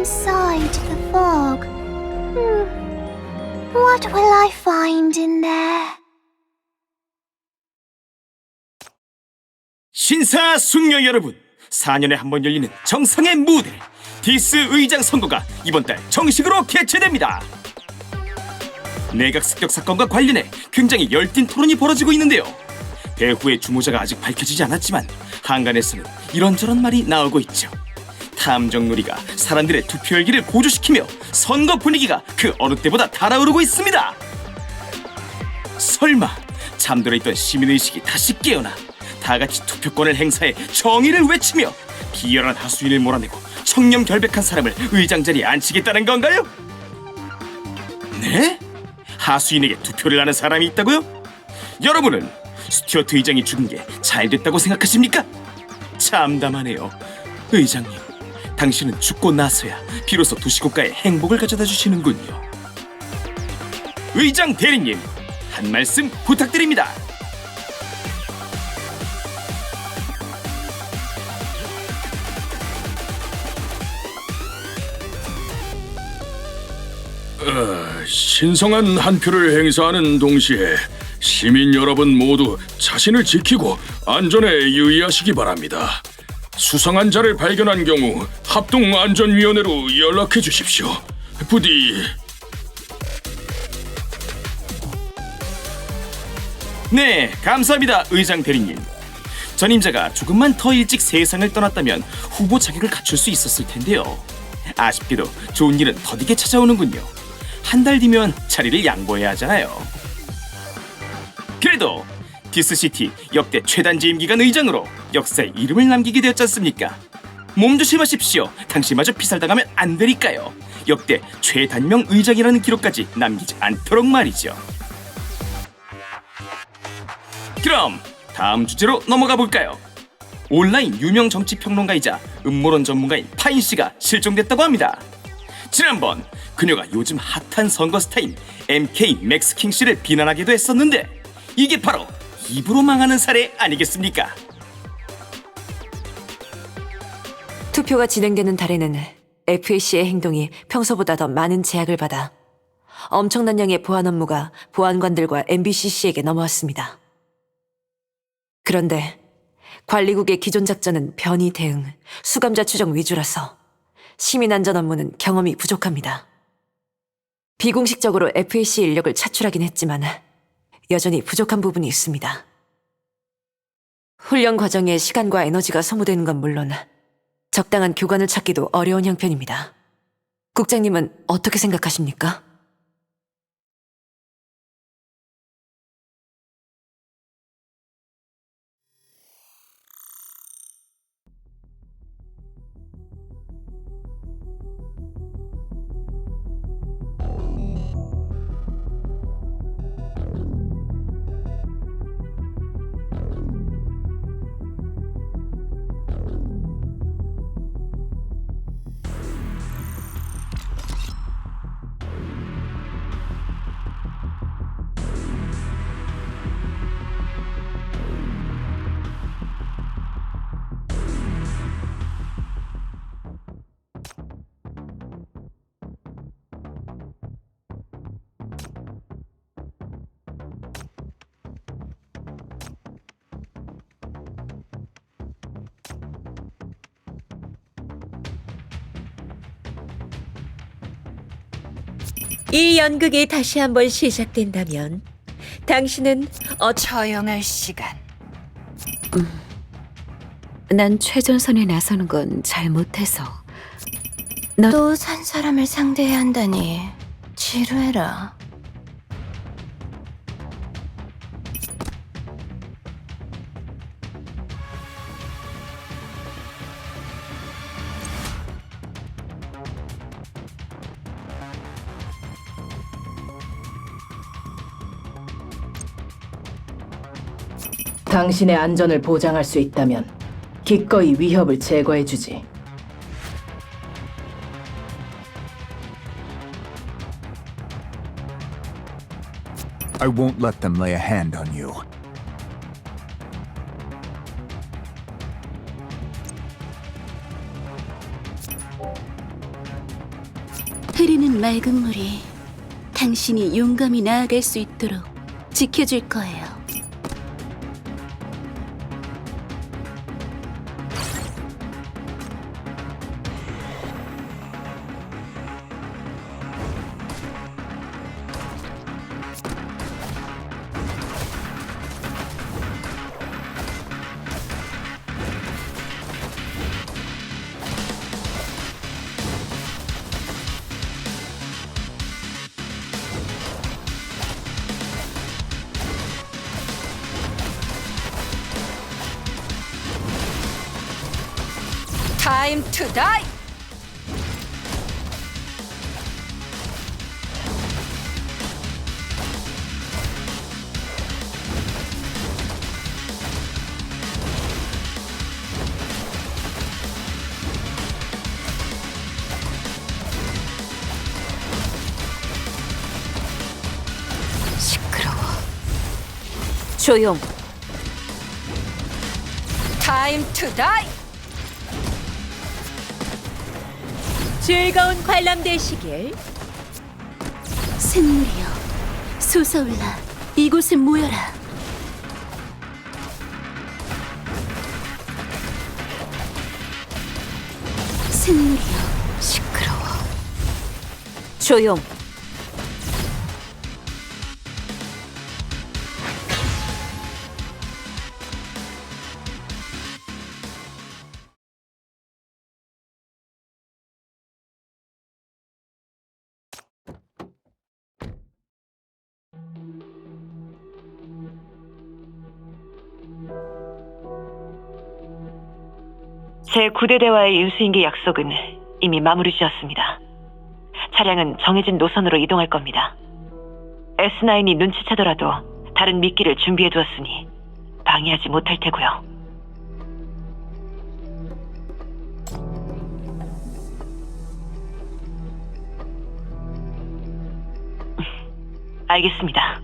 inside the fog. What will I find in there? 신사숙녀 여러분, 4년에 한 번 열리는 정상의 무대 디스 의장 선거가 이번 달 정식으로 개최됩니다. 내각 습격 사건과 관련해 굉장히 열띤 토론이 벌어지고 있는데요. 배후의 주모자가 아직 밝혀지지 않았지만 한간에서는 이런저런 말이 나오고 있죠. 탐정놀이가 사람들의 투표 열기를 고조시키며 선거 분위기가 그 어느 때보다 달아오르고 있습니다. 설마 잠들어 있던 시민의식이 다시 깨어나 다같이 투표권을 행사해 정의를 외치며 비열한 하수인을 몰아내고 청렴결백한 사람을 의장 자리에 앉히겠다는 건가요? 네? 하수인에게 투표를 하는 사람이 있다고요? 여러분은 스튜어트 의장이 죽은 게 잘됐다고 생각하십니까? 참담하네요. 의장님, 당신은 죽고 나서야 비로소 도시국가에 행복을 가져다 주시는군요. 의장 대리님, 한 말씀 부탁드립니다. 신성한 한 표를 행사하는 동시에 시민 여러분 모두 자신을 지키고 안전에 유의하시기 바랍니다. 수상한 자를 발견한 경우 합동안전위원회로 연락해 주십시오. 부디. 네, 감사합니다, 의장 대리님. 전임자가 조금만 더 일찍 세상을 떠났다면 후보 자격을 갖출 수 있었을 텐데요. 아쉽게도 좋은 일은 더디게 찾아오는군요. 한 달 뒤면 자리를 양보해야 하잖아요. 그래도 디스시티 역대 최단지임 기간 의장으로 역사에 이름을 남기게 되었지 않습니까? 몸 조심하십시오. 당신마저 피살당하면 안 되니까요. 역대 최단명 의장이라는 기록까지 남기지 않도록 말이죠. 그럼 다음 주제로 넘어가 볼까요? 온라인 유명 정치평론가이자 음모론 전문가인 파인 씨가 실종됐다고 합니다. 지난번 그녀가 요즘 핫한 선거 스타인 MK 맥스킹 씨를 비난하기도 했었는데 이게 바로 입으로 망하는 사례 아니겠습니까? 투표가 진행되는 달에는 FAC의 행동이 평소보다 더 많은 제약을 받아 엄청난 양의 보안 업무가 보안관들과 MBCC에게 넘어왔습니다. 그런데 관리국의 기존 작전은 변이 대응, 수감자 추적 위주라서 시민 안전 업무는 경험이 부족합니다. 비공식적으로 FAC 인력을 차출하긴 했지만 여전히 부족한 부분이 있습니다. 훈련 과정에 시간과 에너지가 소모되는 건 물론 적당한 교관을 찾기도 어려운 형편입니다. 국장님은 어떻게 생각하십니까? 이 연극이 다시 한번 시작된다면 당신은 처형할 시간. 난 최전선에 나서는 건 잘못해서. 또 산 사람을 상대해야 한다니 지루해라. 당신의 안전을 보장할 수 있다면 기꺼이 위협을 제거해주지. I won't let them lay a hand on you. 흐르는 맑은 물이 당신이 용감히 나아갈 수 있도록 지켜줄 거예요. Time to die. 시끄러워. 조용. Time to die. 즐거운 관람 되시길. 샘물이여, 솟아올라 이곳에 모여라. 샘물이여, 시끄러워. 조용. 제9대대와의 유수인계 약속은 이미 마무리 지었습니다. 차량은 정해진 노선으로 이동할 겁니다. S9이 눈치채더라도 다른 미끼를 준비해두었으니 방해하지 못할 테고요. 알겠습니다.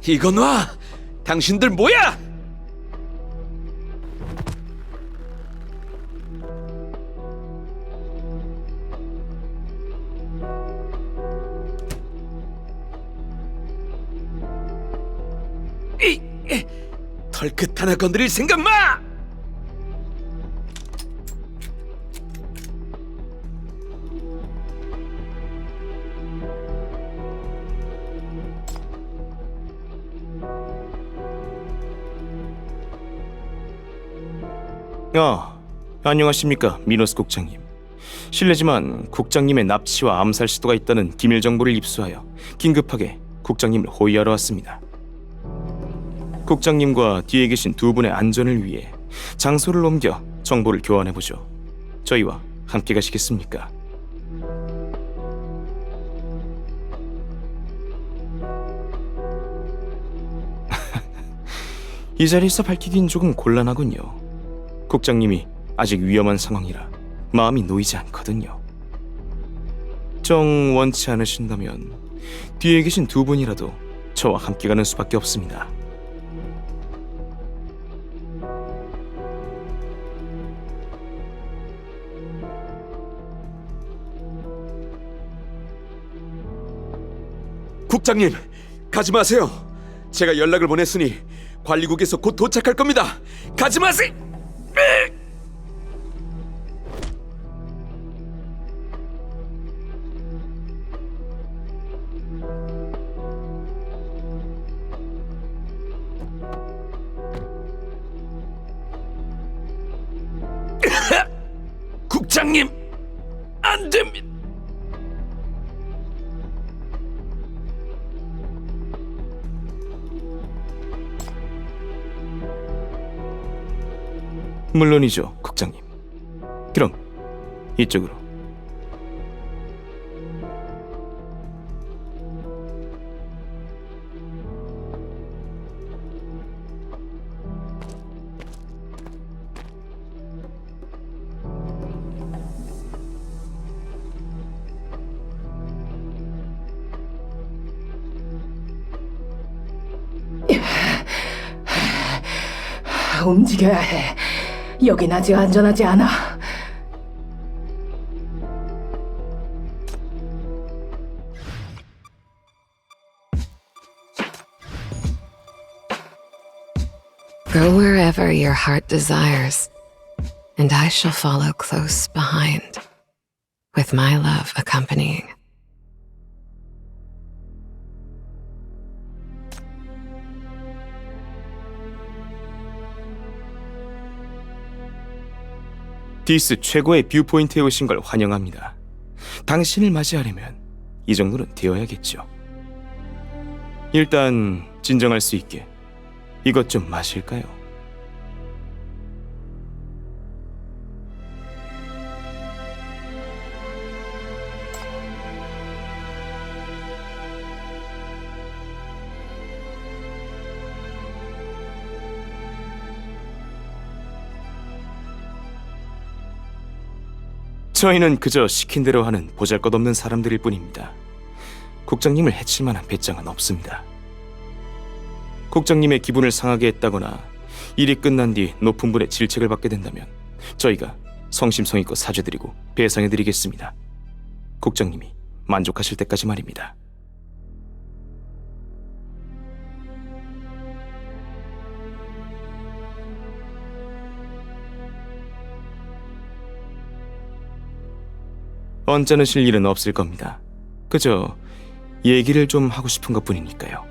이거 놔! 당신들 뭐야! 털끝 하나 건드릴 생각 마! 안녕하십니까, 미노스 국장님. 실례지만 국장님의 납치와 암살 시도가 있다는 기밀 정보를 입수하여 긴급하게 국장님을 호위하러 왔습니다. 국장님과 뒤에 계신 두 분의 안전을 위해 장소를 옮겨 정보를 교환해보죠. 저희와 함께 가시겠습니까? 이 자리에서 밝히긴 조금 곤란하군요. 국장님이 아직 위험한 상황이라 마음이 놓이지 않거든요. 정 원치 않으신다면 뒤에 계신 두 분이라도 저와 함께 가는 수밖에 없습니다. 국장님, 가지 마세요. 제가 연락을 보냈으니 관리국에서 곧 도착할 겁니다. 가지 마세요. 국장님, 안 됩니다. 물론이죠, 국장님. 그럼 이쪽으로. 움직여야 해. 여긴 아직 안전하지 않아. Go wherever your heart desires, and I shall follow close behind, with my love accompanying. 디스 최고의 뷰포인트에 오신 걸 환영합니다. 당신을 맞이하려면 이 정도는 되어야겠죠. 일단 진정할 수 있게 이것 좀 마실까요? 저희는 그저 시킨 대로 하는 보잘것없는 사람들일 뿐입니다. 국장님을 해칠 만한 배짱은 없습니다. 국장님의 기분을 상하게 했다거나 일이 끝난 뒤 높은 분의 질책을 받게 된다면 저희가 성심성의껏 사죄드리고 배상해드리겠습니다. 국장님이 만족하실 때까지 말입니다. 언짢으실 일은 없을 겁니다. 그저 얘기를 좀 하고 싶은 것뿐이니까요.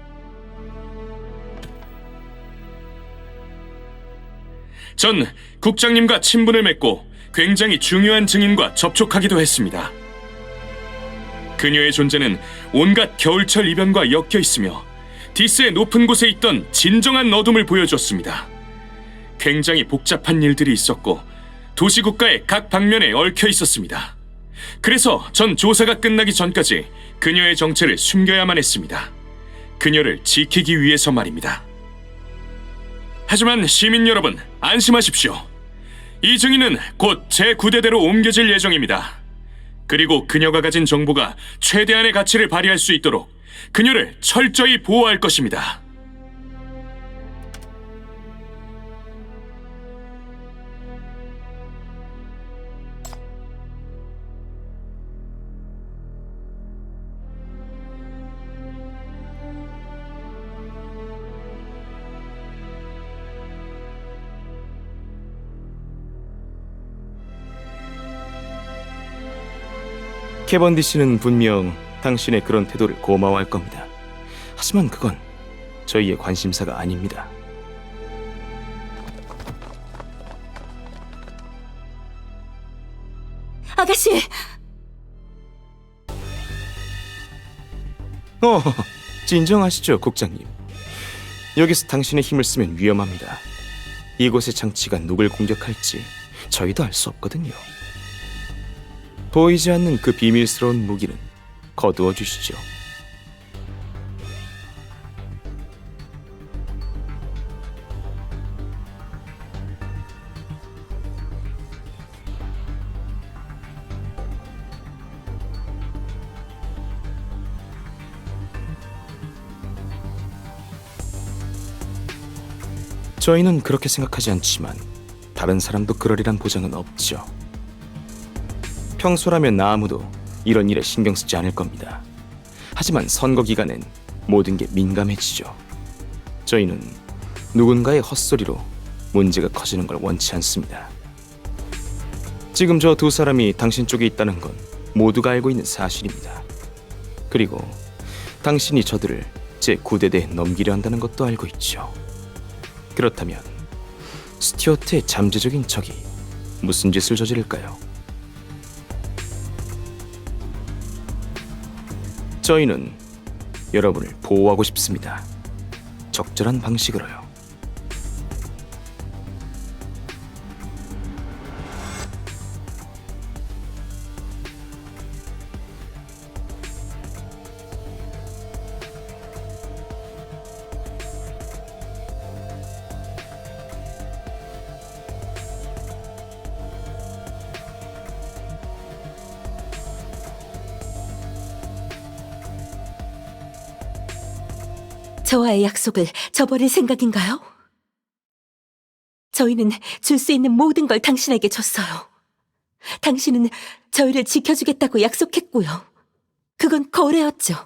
전 국장님과 친분을 맺고 굉장히 중요한 증인과 접촉하기도 했습니다. 그녀의 존재는 온갖 겨울철 이변과 엮여 있으며 디스의 높은 곳에 있던 진정한 어둠을 보여줬습니다. 굉장히 복잡한 일들이 있었고 도시국가의 각 방면에 얽혀 있었습니다. 그래서 전 조사가 끝나기 전까지 그녀의 정체를 숨겨야만 했습니다. 그녀를 지키기 위해서 말입니다. 하지만 시민 여러분, 안심하십시오. 이 증인은 곧 제 구대대로 옮겨질 예정입니다. 그리고 그녀가 가진 정보가 최대한의 가치를 발휘할 수 있도록 그녀를 철저히 보호할 것입니다. 캐번디시는 분명 당신의 그런 태도를 고마워할 겁니다. 하지만 그건 저희의 관심사가 아닙니다. 아가씨! 진정하시죠, 국장님. 여기서 당신의 힘을 쓰면 위험합니다. 이곳의 장치가 누굴 공격할지 저희도 알 수 없거든요. 보이지 않는 그 비밀스러운 무기는 거두어 주시죠. 저희는 그렇게 생각하지 않지만 다른 사람도 그러리란 보장은 없죠. 평소라면 아무도 이런 일에 신경 쓰지 않을 겁니다. 하지만 선거 기간엔 모든 게 민감해지죠. 저희는 누군가의 헛소리로 문제가 커지는 걸 원치 않습니다. 지금 저 두 사람이 당신 쪽에 있다는 건 모두가 알고 있는 사실입니다. 그리고 당신이 저들을 제 구대대에 넘기려 한다는 것도 알고 있죠. 그렇다면 스튜어트의 잠재적인 적이 무슨 짓을 저지를까요? 저희는 여러분을 보호하고 싶습니다. 적절한 방식으로요. 저와의 약속을 저버릴 생각인가요? 저희는 줄 수 있는 모든 걸 당신에게 줬어요. 당신은 저희를 지켜주겠다고 약속했고요. 그건 거래였죠.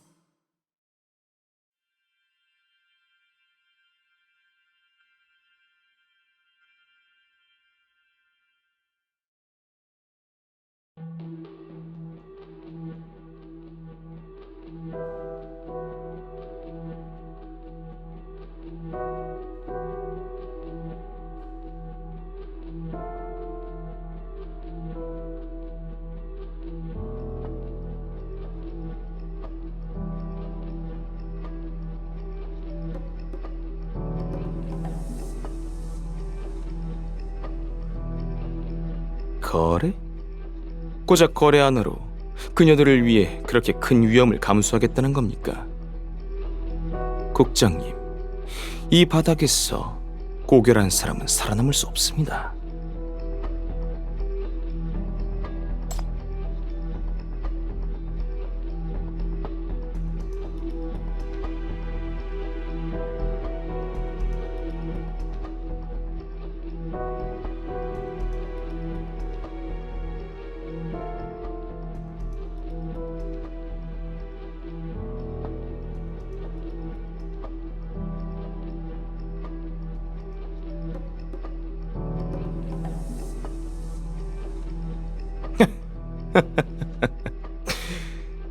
거래? 고작 거래 하나로 그녀들을 위해 그렇게 큰 위험을 감수하겠다는 겁니까? 국장님, 이 바닥에서 고결한 사람은 살아남을 수 없습니다.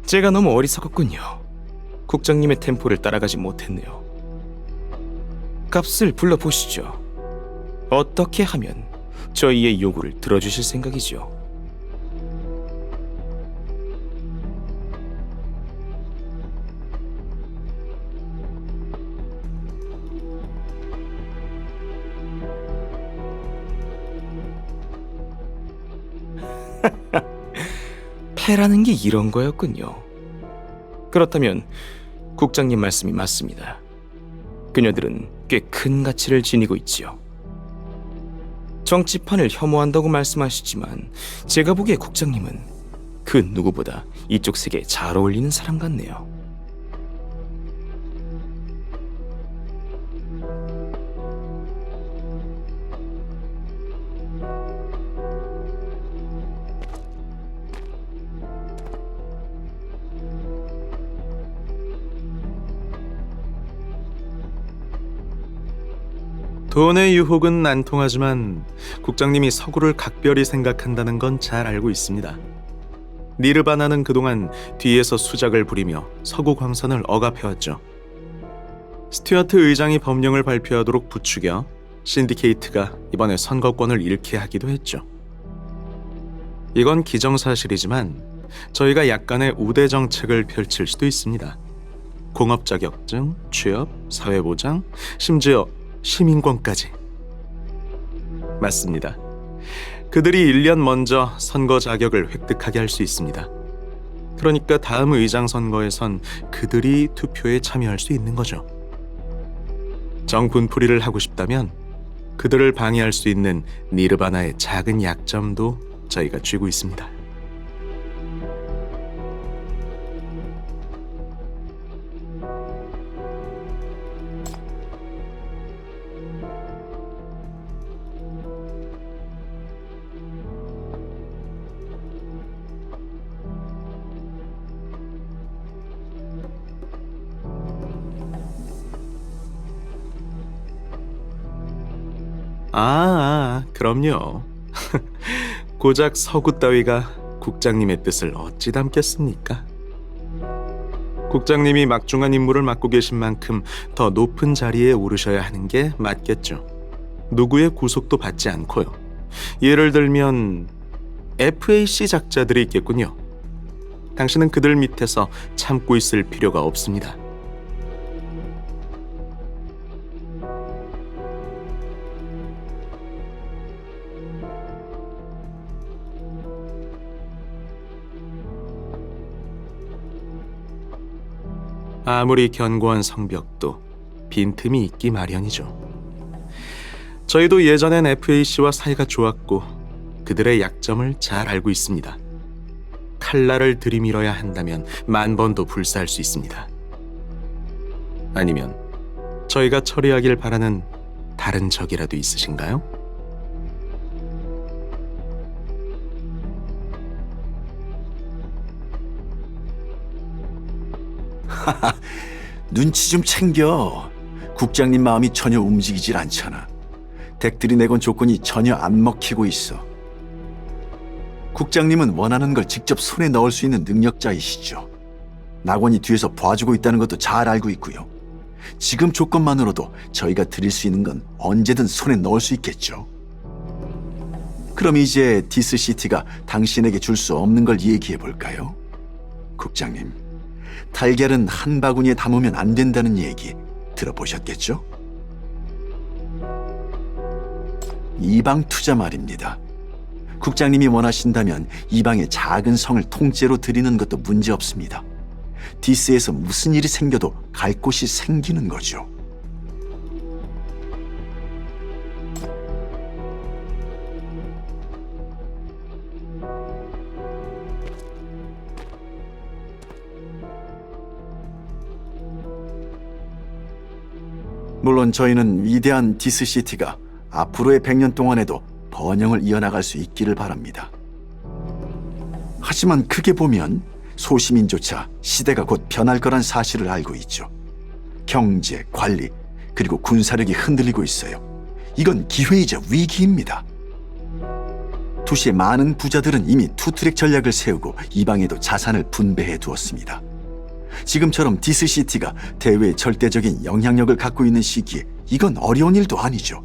제가 너무 어리석었군요. 국장님의 템포를 따라가지 못했네요. 값을 불러보시죠. 어떻게 하면 저희의 요구를 들어주실 생각이죠? 패라는 게 이런 거였군요. 그렇다면 국장님 말씀이 맞습니다. 그녀들은 꽤 큰 가치를 지니고 있지요. 정치판을 혐오한다고 말씀하시지만 제가 보기에 국장님은 그 누구보다 이쪽 세계에 잘 어울리는 사람 같네요. 돈의 유혹은 안 통하지만 국장님이 서구를 각별히 생각한다는 건 잘 알고 있습니다. 니르바나는 그동안 뒤에서 수작을 부리며 서구 광선을 억압해왔죠. 스튜어트 의장이 법령을 발표하도록 부추겨 신디케이트가 이번에 선거권을 잃게 하기도 했죠. 이건 기정사실이지만 저희가 약간의 우대 정책을 펼칠 수도 있습니다. 공업 자격증, 취업, 사회보장, 심지어 시민권까지. 맞습니다. 그들이 1년 먼저 선거 자격을 획득하게 할 수 있습니다. 그러니까 다음 의장 선거에선 그들이 투표에 참여할 수 있는 거죠. 정분풀이를 하고 싶다면 그들을 방해할 수 있는 니르바나의 작은 약점도 저희가 쥐고 있습니다. 그럼요. 고작 서구 따위가 국장님의 뜻을 어찌 담겠습니까? 국장님이 막중한 임무를 맡고 계신 만큼 더 높은 자리에 오르셔야 하는 게 맞겠죠. 누구의 구속도 받지 않고요. 예를 들면 FAC 작자들이 있겠군요. 당신은 그들 밑에서 참고 있을 필요가 없습니다. 아무리 견고한 성벽도 빈틈이 있기 마련이죠. 저희도 예전엔 FAC와 사이가 좋았고 그들의 약점을 잘 알고 있습니다. 칼날을 들이밀어야 한다면 10,000번도 불사할 수 있습니다. 아니면 저희가 처리하길 바라는 다른 적이라도 있으신가요? 눈치 좀 챙겨. 국장님 마음이 전혀 움직이질 않잖아. 덱들이 내건 조건이 전혀 안 먹히고 있어. 국장님은 원하는 걸 직접 손에 넣을 수 있는 능력자이시죠. 낙원이 뒤에서 봐주고 있다는 것도 잘 알고 있고요. 지금 조건만으로도 저희가 드릴 수 있는 건 언제든 손에 넣을 수 있겠죠. 그럼 이제 디스시티가 당신에게 줄 수 없는 걸 얘기해 볼까요? 국장님, 달걀은 한 바구니에 담으면 안 된다는 얘기 들어보셨겠죠? 이방 투자 말입니다. 국장님이 원하신다면 이방의 작은 성을 통째로 드리는 것도 문제 없습니다. 디스에서 무슨 일이 생겨도 갈 곳이 생기는 거죠. 물론 저희는 위대한 디스시티가 앞으로의 100년 동안에도 번영을 이어나갈 수 있기를 바랍니다. 하지만 크게 보면 소시민조차 시대가 곧 변할 거란 사실을 알고 있죠. 경제, 관리, 그리고 군사력이 흔들리고 있어요. 이건 기회이자 위기입니다. 도시의 많은 부자들은 이미 투트랙 전략을 세우고 이방에도 자산을 분배해 두었습니다. 지금처럼 디스시티가 대외에 절대적인 영향력을 갖고 있는 시기에 이건 어려운 일도 아니죠.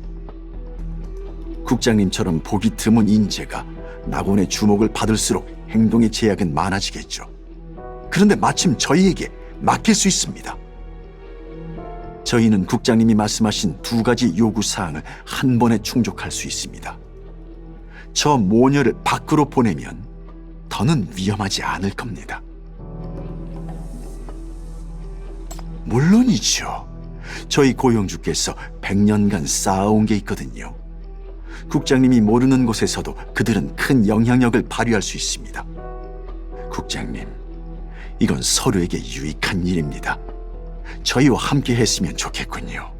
국장님처럼 보기 드문 인재가 낙원의 주목을 받을수록 행동의 제약은 많아지겠죠. 그런데 마침 저희에게 맡길 수 있습니다. 저희는 국장님이 말씀하신 2가지 요구사항을 한 번에 충족할 수 있습니다. 저 모녀를 밖으로 보내면 더는 위험하지 않을 겁니다. 물론이죠. 저희 고용주께서 100년간 쌓아온 게 있거든요. 국장님이 모르는 곳에서도 그들은 큰 영향력을 발휘할 수 있습니다. 국장님, 이건 서로에게 유익한 일입니다. 저희와 함께 했으면 좋겠군요.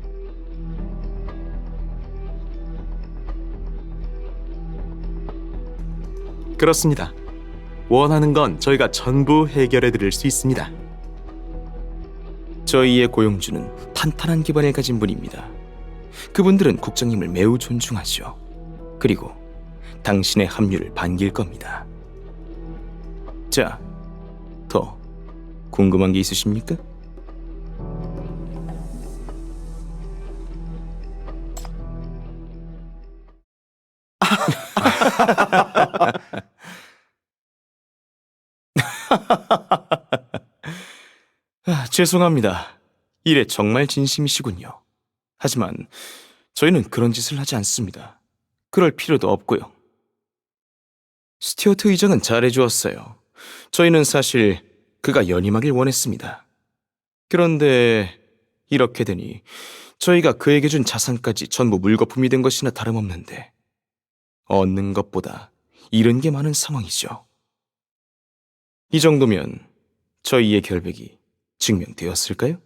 그렇습니다. 원하는 건 저희가 전부 해결해 드릴 수 있습니다. 저희의 고용주는 탄탄한 기반을 가진 분입니다. 그분들은 국장님을 매우 존중하죠. 그리고 당신의 합류를 반길 겁니다. 자, 더 궁금한 게 있으십니까? 죄송합니다. 일에 정말 진심이시군요. 하지만 저희는 그런 짓을 하지 않습니다. 그럴 필요도 없고요. 스튜어트 의장은 잘해주었어요. 저희는 사실 그가 연임하길 원했습니다. 그런데 이렇게 되니 저희가 그에게 준 자산까지 전부 물거품이 된 것이나 다름없는데 얻는 것보다 잃은 게 많은 상황이죠. 이 정도면 저희의 결백이 증명되었을까요?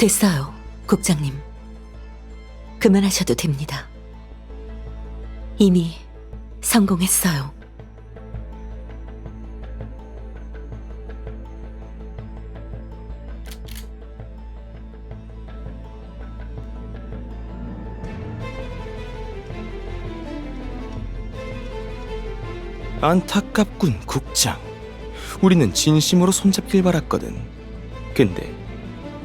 됐어요, 국장님. 그만하셔도 됩니다. 이미 성공했어요. 안타깝군, 국장. 우리는 진심으로 손잡길 바랐거든. 근데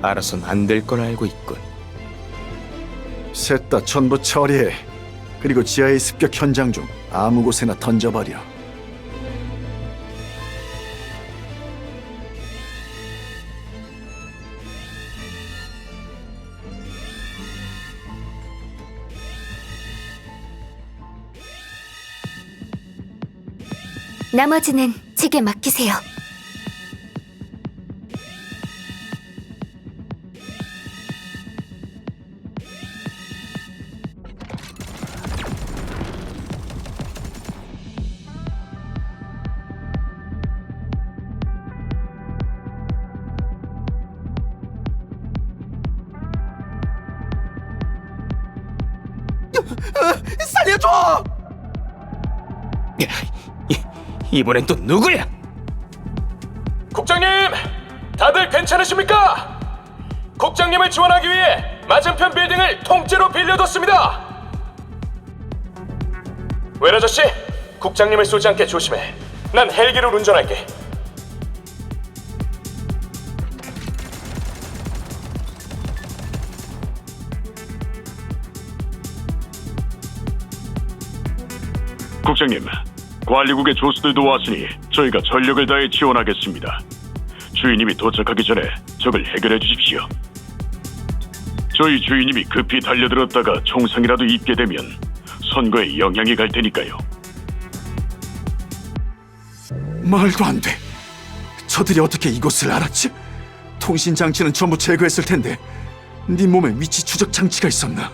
알아선 안 될 걸 알고 있군. 셋 다 전부 처리해. 그리고 지하의 습격 현장 중 아무 곳에나 던져버려. 나머지는 제게 맡기세요. 살려줘! 이번엔 또 누구야? 국장님, 다들 괜찮으십니까? 국장님을 지원하기 위해 맞은편 빌딩을 통째로 빌려뒀습니다. 웰 아저씨, 국장님을 쏘지 않게 조심해. 난 헬기를 운전할게. 국장님, 관리국의 조수들도 왔으니 저희가 전력을 다해 지원하겠습니다. 주인님이 도착하기 전에 적을 해결해 주십시오. 저희 주인님이 급히 달려들었다가 총상이라도 입게 되면 선거에 영향이 갈 테니까요. 말도 안 돼. 저들이 어떻게 이곳을 알았지? 통신 장치는 전부 제거했을 텐데 네 몸에 위치 추적 장치가 있었나?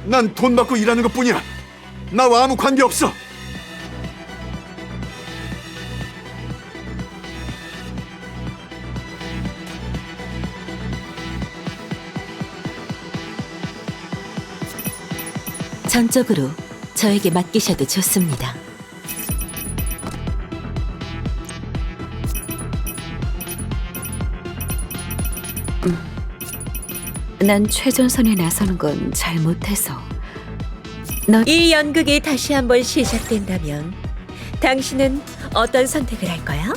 난 돈 받고 일하는 것뿐이야. 나와 아무 관계 없어. 전적으로 저에게 맡기셔도 좋습니다. 난 최전선에 나서는 건 잘 못해서. 이 연극이 다시 한번 시작된다면 당신은 어떤 선택을 할 거야?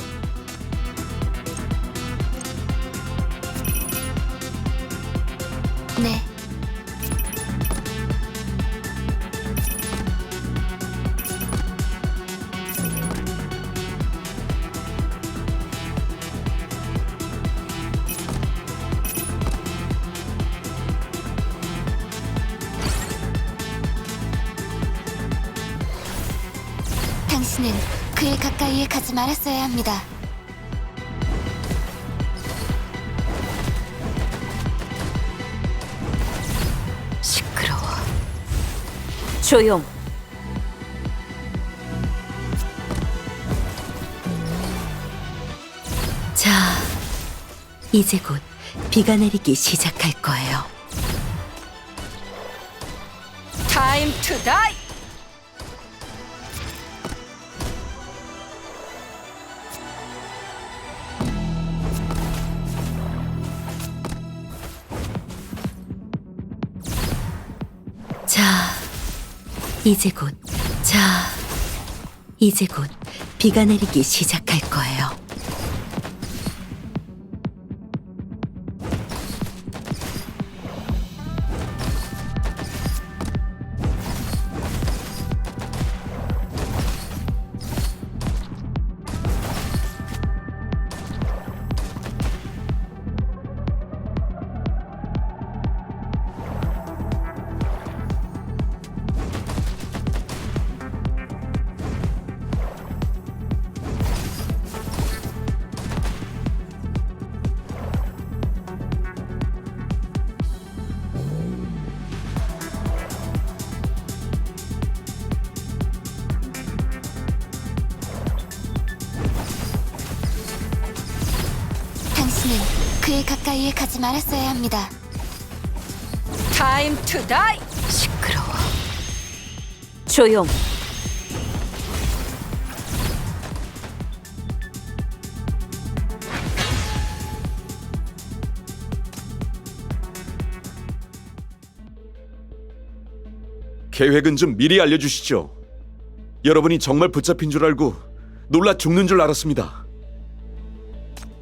네. 당신은 그의 가까이에 가지 말았어야 합니다. 시끄러워. 조용. 자, 이제 곧 비가 내리기 시작할 거예요. Time to die. 이제 곧 비가 내리기 시작할 거예요. 그의 가까이에 가지 말았어야 합니다. Time to die. 시끄러워. 조용. 계획은 좀 미리 알려주시죠. 여러분이 정말 붙잡힌 줄 알고 놀라 죽는 줄 알았습니다.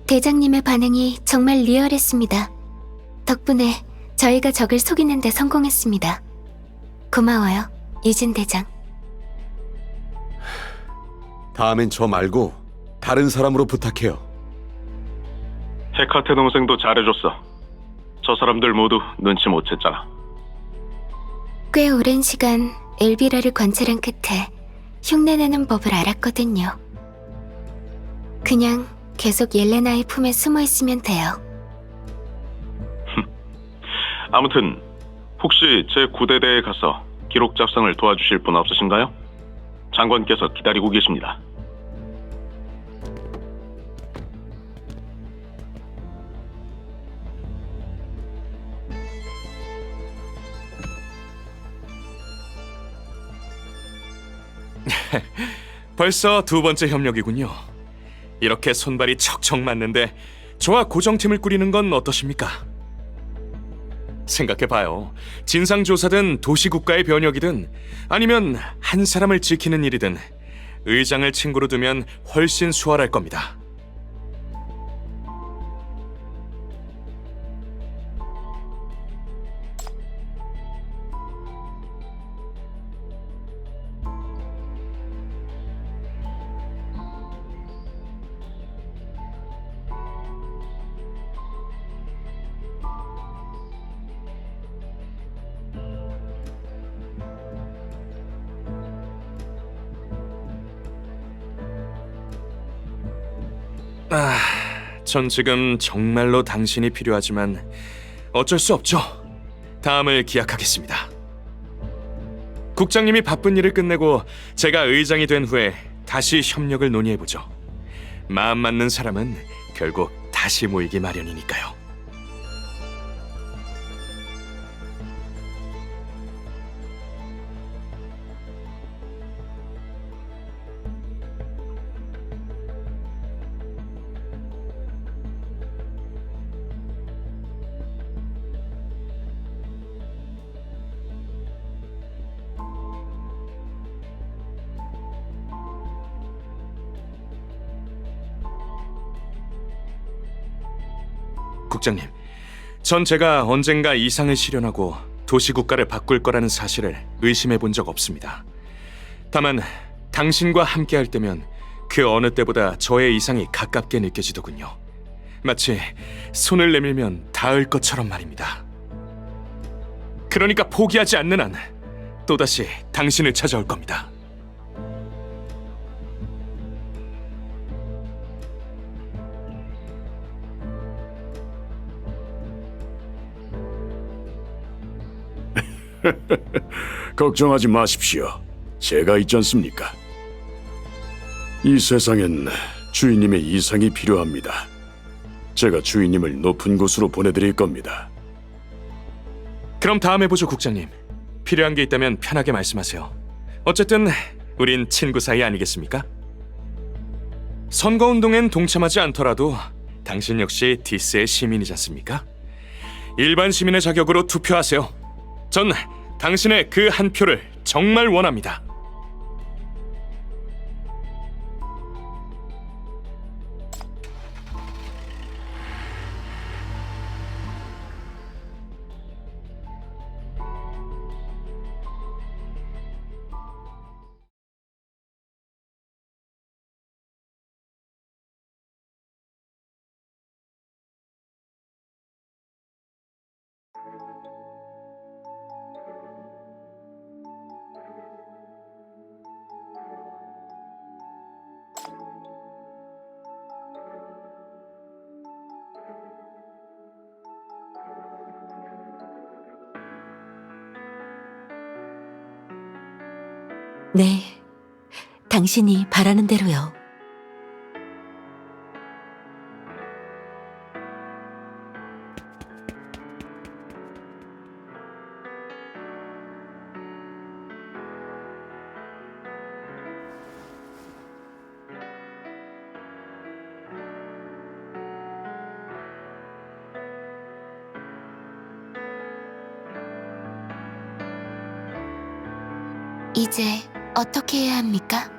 대장님의 반응이 정말 리얼했습니다. 덕분에 저희가 적을 속이는 데 성공했습니다. 고마워요, 이진 대장. 다음엔 저 말고 다른 사람으로 부탁해요. 헤카테 동생도 잘해줬어. 저 사람들 모두 눈치 못 챘잖아. 꽤 오랜 시간 엘비라를 관찰한 끝에 흉내내는 법을 알았거든요. 그냥 계속 옐레나의 품에 숨어 있으면 돼요. 아무튼 혹시 제 구대대에 가서 기록 작성을 도와주실 분 없으신가요? 장관께서 기다리고 계십니다. 벌써 두 번째 협력이군요. 이렇게 손발이 척척 맞는데 저와 고정팀을 꾸리는 건 어떠십니까? 생각해봐요. 진상조사든 도시국가의 변혁이든 아니면 한 사람을 지키는 일이든 의장을 친구로 두면 훨씬 수월할 겁니다. 전 지금 정말로 당신이 필요하지만 어쩔 수 없죠. 다음을 기약하겠습니다. 국장님이 바쁜 일을 끝내고 제가 의장이 된 후에 다시 협력을 논의해보죠. 마음 맞는 사람은 결국 다시 모이기 마련이니까요. 국장님, 전 제가 언젠가 이상을 실현하고 도시국가를 바꿀 거라는 사실을 의심해 본 적 없습니다. 다만 당신과 함께할 때면 그 어느 때보다 저의 이상이 가깝게 느껴지더군요. 마치 손을 내밀면 닿을 것처럼 말입니다. 그러니까 포기하지 않는 한 또다시 당신을 찾아올 겁니다. 걱정하지 마십시오. 제가 있지 않습니까? 이 세상엔 주인님의 이상이 필요합니다. 제가 주인님을 높은 곳으로 보내드릴 겁니다. 그럼 다음에 보죠, 국장님. 필요한 게 있다면 편하게 말씀하세요. 어쨌든 우린 친구 사이 아니겠습니까? 선거운동엔 동참하지 않더라도 당신 역시 디스의 시민이지 않습니까? 일반 시민의 자격으로 투표하세요. 전 당신의 그 한 표를 정말 원합니다. 네, 당신이 바라는 대로요. 이제 어떻게 해야 합니까?